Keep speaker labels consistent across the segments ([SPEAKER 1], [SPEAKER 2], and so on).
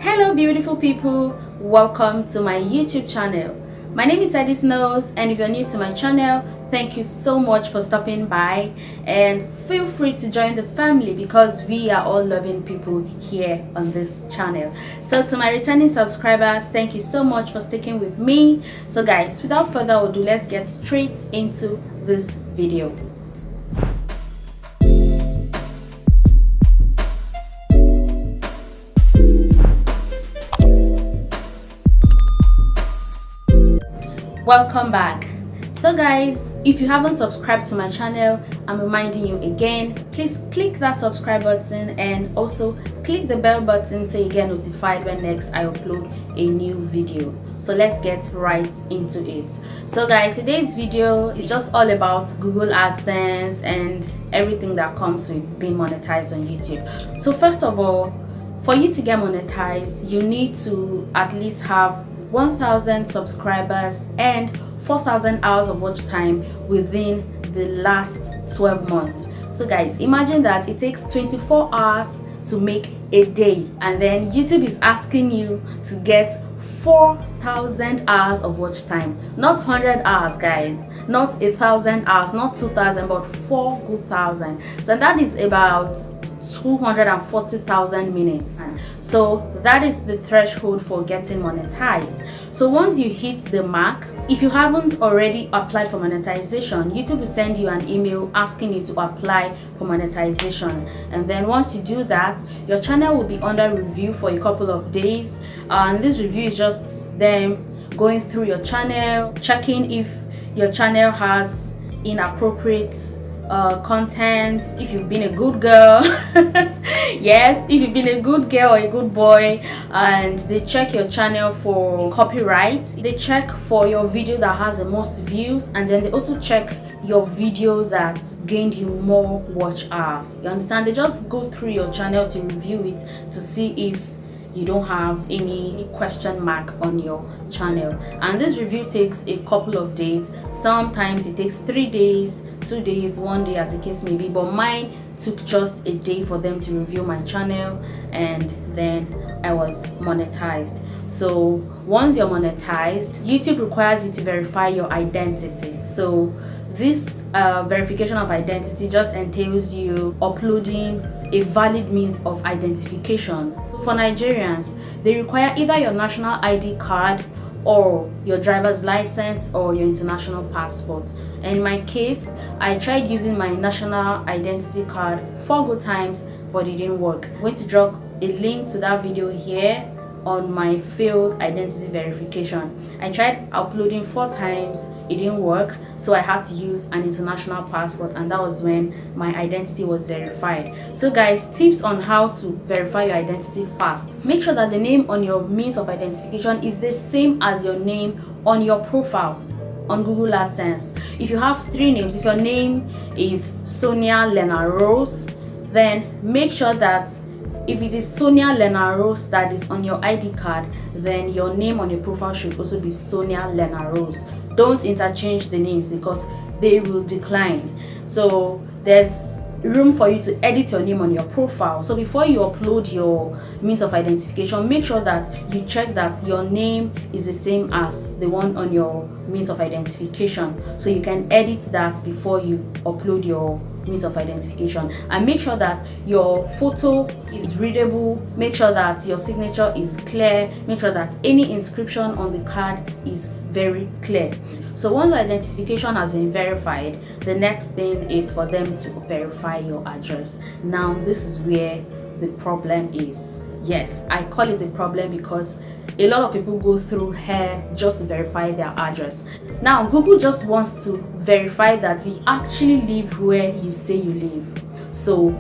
[SPEAKER 1] Hello beautiful people, welcome to my YouTube channel. My name is Seddiesnowz, and if you're new to my channel, thank you so much for stopping by, and feel free to join the family because we are all loving people here on this channel. So to my returning subscribers, thank you so much for sticking with me. So guys, without further ado, let's get straight into this video. Welcome back. So guys, if you haven't subscribed to my channel, I'm reminding you again, please click that subscribe button and also click the bell button so you get notified when next I upload a new video. So let's get right into it. So guys, today's video is just all about Google Adsense and everything that comes with being monetized on YouTube. So first of all, for you to get monetized, you need to at least have 1,000 subscribers and 4,000 hours of watch time within the last 12 months. So guys, imagine that it takes 24 hours to make a day, and then YouTube is asking you to get 4,000 hours of watch time. Not 100 hours guys, not 1,000 hours, not 2,000, but 4,000. So that is about 240,000 minutes. So that is the threshold for getting monetized. So once you hit the mark, if you haven't already applied for monetization, YouTube will send you an email asking you to apply for monetization, and then once you do that, your channel will be under review for a couple of days, and this review is just them going through your channel, checking if your channel has inappropriate content, if you've been a good girl yes, if you've been a good girl or a good boy, and they check your channel for copyright, they check for your video that has the most views, and then they also check your video that gained you more watch hours. You understand? They just go through your channel to review it to see if you don't have any question mark on your channel, and this review takes a couple of days. Sometimes it takes 3 days, 2 days, 1 day, as the case may be, but mine took just a day for them to review my channel, and then I was monetized. So once you're monetized, YouTube requires you to verify your identity. So this verification of identity just entails you uploading a valid means of identification. So for Nigerians, they require either your national ID card or your driver's license or your international passport. And in my case, I tried using my national identity card 4 good times, but it didn't work. I'm going to drop a link to that video here on my failed identity verification. I tried uploading 4 times, it didn't work, so I had to use an international passport, and that was when my identity was verified. So guys, tips on how to verify your identity fast. Make sure that the name on your means of identification is the same as your name on your profile on Google Adsense. If you have 3 names, if your name is Sonia Lena Rose, then make sure that if it is Sonia Lena Rose that is on your ID card, then your name on your profile should also be Sonia Lena Rose. Don't interchange the names because they will decline. So there's room for you to edit your name on your profile. So before you upload your means of identification, make sure that you check that your name is the same as the one on your means of identification, so you can edit that before you upload your means of identification. And make sure that your photo is readable, make sure that your signature is clear, make sure that any inscription on the card is very clear. So once identification has been verified, the next thing is for them to verify your address. Now this is where the problem is. Yes, I call it a problem because a lot of people go through here just to verify their address. Now Google just wants to verify that you actually live where you say you live. So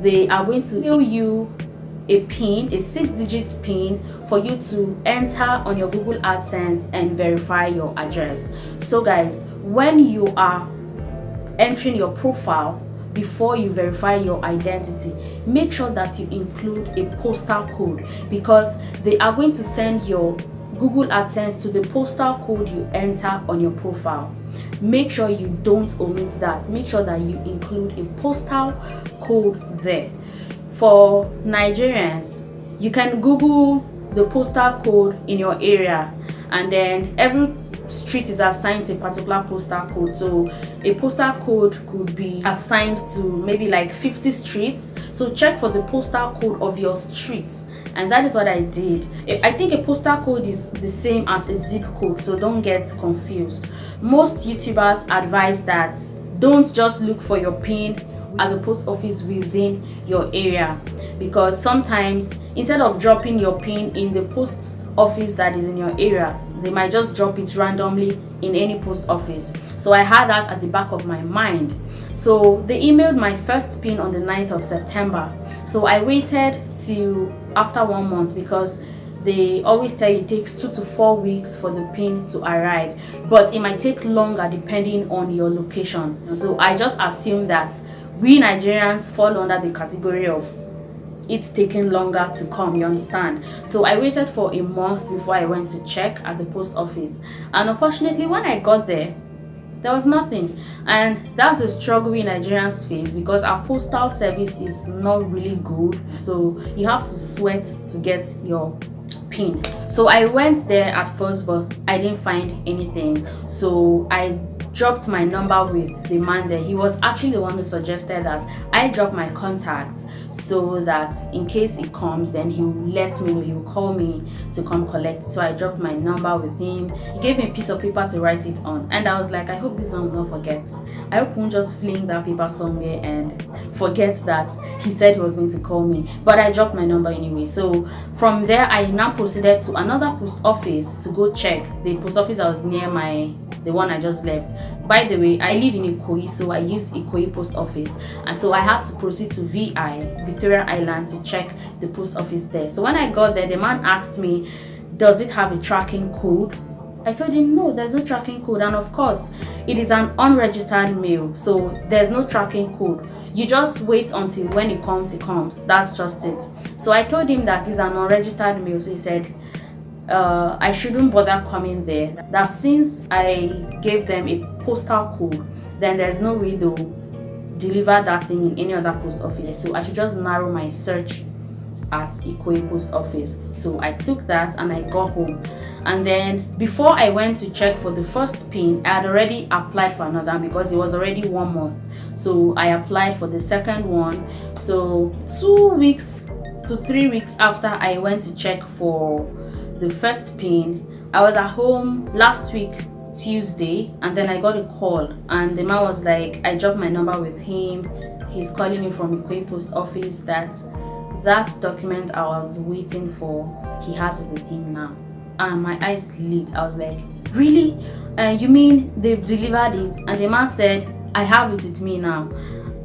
[SPEAKER 1] they are going to mail you a pin, a 6-digit pin, for you to enter on your Google Adsense and verify your address. So guys, when you are entering your profile, before you verify your identity, make sure that you include a postal code, because they are going to send your Google Adsense to the postal code you enter on your profile. Make sure you don't omit that. Make sure that you include a postal code there. For Nigerians, you can Google the postal code in your area, and then every street is assigned to a particular postal code. So a postal code could be assigned to maybe like 50 streets, so check for the postal code of your street. And that is what I did. I think a postal code is the same as a zip code, so don't get confused. Most YouTubers advise that don't just look for your PIN at the post office within your area, because sometimes instead of dropping your PIN in the post office that is in your area, they might just drop it randomly in any post office. So I had that at the back of my mind. So they emailed my first PIN on the 9th of September. So I waited till after 1 month, because they always tell you it takes 2 to 4 weeks for the PIN to arrive, but it might take longer depending on your location. So I just assumed that we Nigerians fall under the category of it's taking longer to come, you understand? So I waited for a month before I went to check at the post office, and unfortunately when I got there was nothing. And that's a struggle we Nigerians face, because our postal service is not really good, so you have to sweat to get your PIN. So I went there at first, but I didn't find anything, so I dropped my number with the man there. He was actually the one who suggested that I drop my contact, so that in case it comes, then he will let me know, he will call me to come collect. So I dropped my number with him. He gave me a piece of paper to write it on, and I was like, I hope this one will not forget. I hope he won't just fling that paper somewhere and forget that he said he was going to call me. But I dropped my number anyway. So from there I now proceeded to another post office to go check the post office that was near the one I just left. By the way, I live in Ikoyi, so I used Ikoyi post office, and so I had to proceed to VI, Victoria Island, to check the post office there. So when I got there, the man asked me, does it have a tracking code? I told him no, there's no tracking code, and of course it is an unregistered mail, so there's no tracking code. You just wait until when it comes, that's just it. So I told him that it's an unregistered mail, so he said I shouldn't bother coming there, that since I gave them a postal code, then there's no way they'll deliver that thing in any other post office, so I should just narrow my search at Ikoyi post office. So I took that and I got home, and then before I went to check for the first PIN, I had already applied for another because it was already 1 month. So I applied for the second one. So 2 weeks to 3 weeks after I went to check for the first PIN, I was at home last week Tuesday, and then I got a call, and the man was like, I dropped my number with him, he's calling me from Ikoyi post office that document I was waiting for, he has it with him now. And my eyes lit. I was like, really? You mean they've delivered it? And the man said, I have it with me now.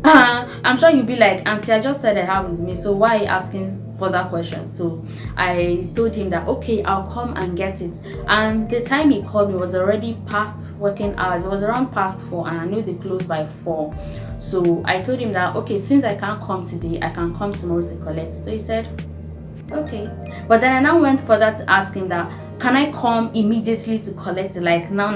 [SPEAKER 1] I'm sure you'll be like, auntie, I just said I have it with me, so why are you asking further questions? So I told him that okay, I'll come and get it. And the time he called me was already past working hours. It was around past 4, and I knew they closed by 4. So I told him that okay, since I can't come today, I can come tomorrow to collect it. So he said okay. But then I now went further to ask him that, can I come immediately to collect it, like now?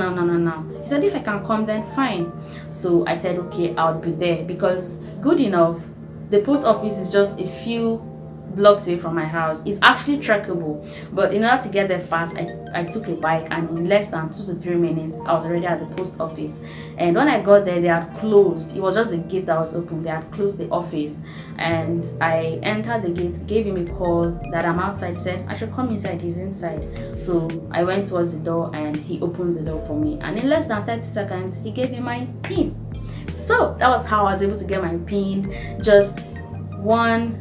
[SPEAKER 1] He said if I can come, then fine. So I said okay, I'll be there, because good enough, the post office is just a few blocks away from my house. It's actually trackable, but in order to get there fast, I took a bike, and in less than 2 to 3 minutes I was already at the post office. And when I got there, they had closed. It was just a gate that was open. They had closed the office, and I entered the gate, gave him a call that I'm outside. He said I should come inside, he's inside. So I went towards the door, and he opened the door for me, and in less than 30 seconds he gave me my PIN. So that was how I was able to get my PIN. Just 1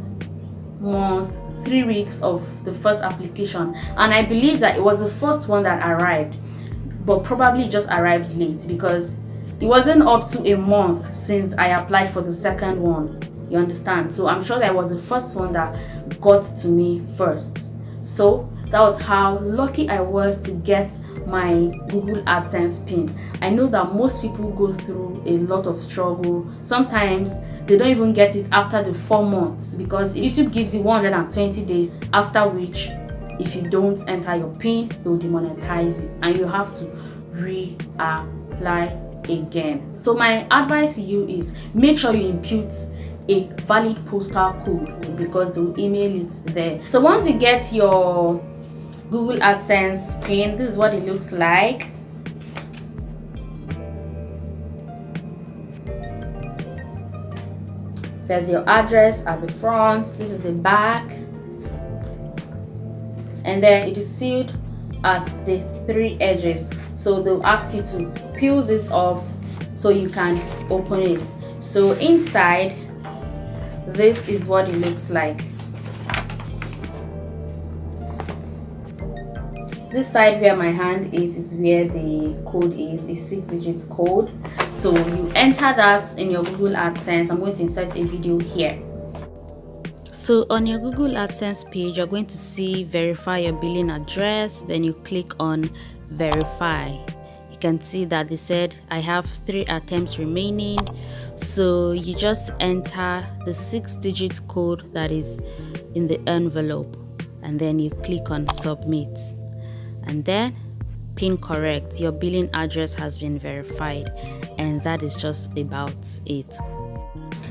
[SPEAKER 1] month, 3 weeks of the first application, and I believe that it was the first one that arrived, but probably just arrived late, because it wasn't up to a month since I applied for the second one, you understand? So I'm sure that was the first one that got to me first. So that was how lucky I was to get my Google AdSense PIN. I know that most people go through a lot of struggle. Sometimes they don't even get it after the 4 months, because YouTube gives you 120 days, after which if you don't enter your PIN, they'll demonetize you and you have to reapply again. So my advice to you is make sure you input a valid postal code, because they'll email it there. So once you get your Google AdSense pin. This is what it looks like. There's your address at the front. This is the back, and then it is sealed at the 3 edges. So they'll ask you to peel this off so you can open it. So inside, this is what it looks like. This side where my hand is where the code is, a 6-digit code. So you enter that in your Google AdSense. I'm going to insert a video here. So on your Google AdSense page, you're going to see verify your billing address. Then you click on verify. You can see that they said I have 3 attempts remaining. So you just enter the 6-digit code that is in the envelope, and then you click on submit. And then pin correct, your billing address has been verified, and that is just about it.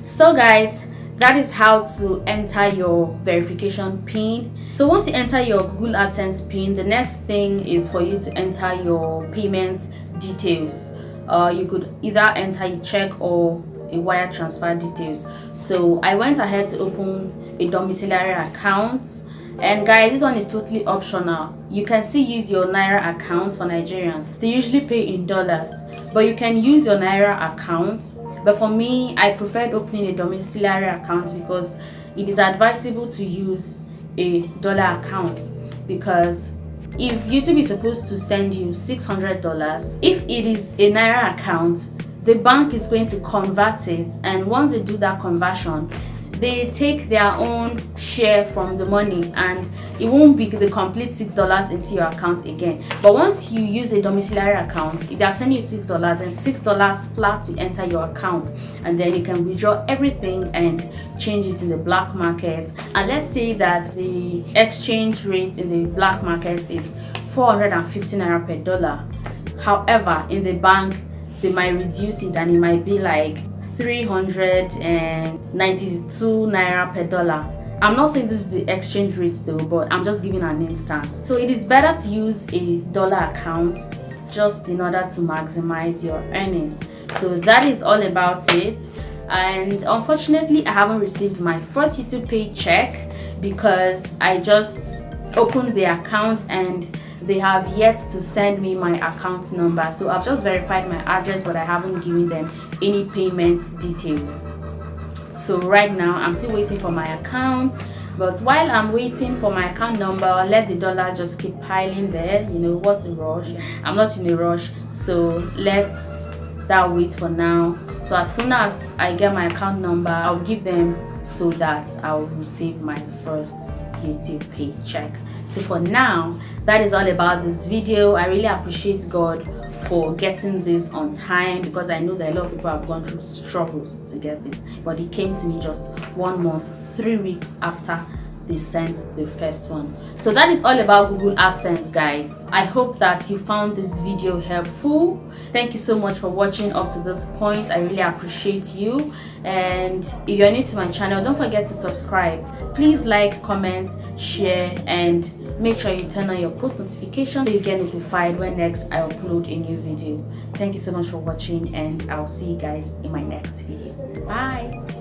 [SPEAKER 1] So guys, that is how to enter your verification pin. So once you enter your Google AdSense pin, the next thing is for you to enter your payment details. You could either enter a check or a wire transfer details. So I went ahead to open a domiciliary account. And guys, this one is totally optional. You can still use your Naira account for Nigerians. They usually pay in dollars, but you can use your Naira account. But for me, I preferred opening a domiciliary account because it is advisable to use a dollar account, because if YouTube is supposed to send you $600, if it is a Naira account, the bank is going to convert it, and once they do that conversion, they take their own share from the money, and it won't be the complete $6 into your account again. But once you use a domiciliary account, if they are sending you $6, and $6 flat to enter your account, and then you can withdraw everything and change it in the black market. And let's say that the exchange rate in the black market is 450 Naira per dollar. However, in the bank, they might reduce it, and it might be like 392 Naira per dollar. I'm not saying this is the exchange rate though, but I'm just giving an instance. So it is better to use a dollar account just in order to maximize your earnings. So that is all about it. And unfortunately, I haven't received my first YouTube paycheck because I just opened the account and they have yet to send me my account number. So I've just verified my address, but I haven't given them any payment details. So right now I'm still waiting for my account, but while I'm waiting for my account number, I'll let the dollar just keep piling there. You know, what's the rush? I'm not in a rush, so let's that wait for now. So as soon as I get my account number, I'll give them so that I'll receive my first YouTube paycheck. So for now, that is all about this video. I really appreciate God for getting this on time, because I know that a lot of people have gone through struggles to get this, but it came to me just 1 month, 3 weeks after they sent the first one. So that is all about Google AdSense, guys. I hope that you found this video helpful. Thank you so much for watching up to this point. I really appreciate you. And if you're new to my channel, don't forget to subscribe. Please like, comment, share, and make sure you turn on your post notifications so you get notified when next I upload a new video. Thank you so much for watching, and I'll see you guys in my next video. Bye.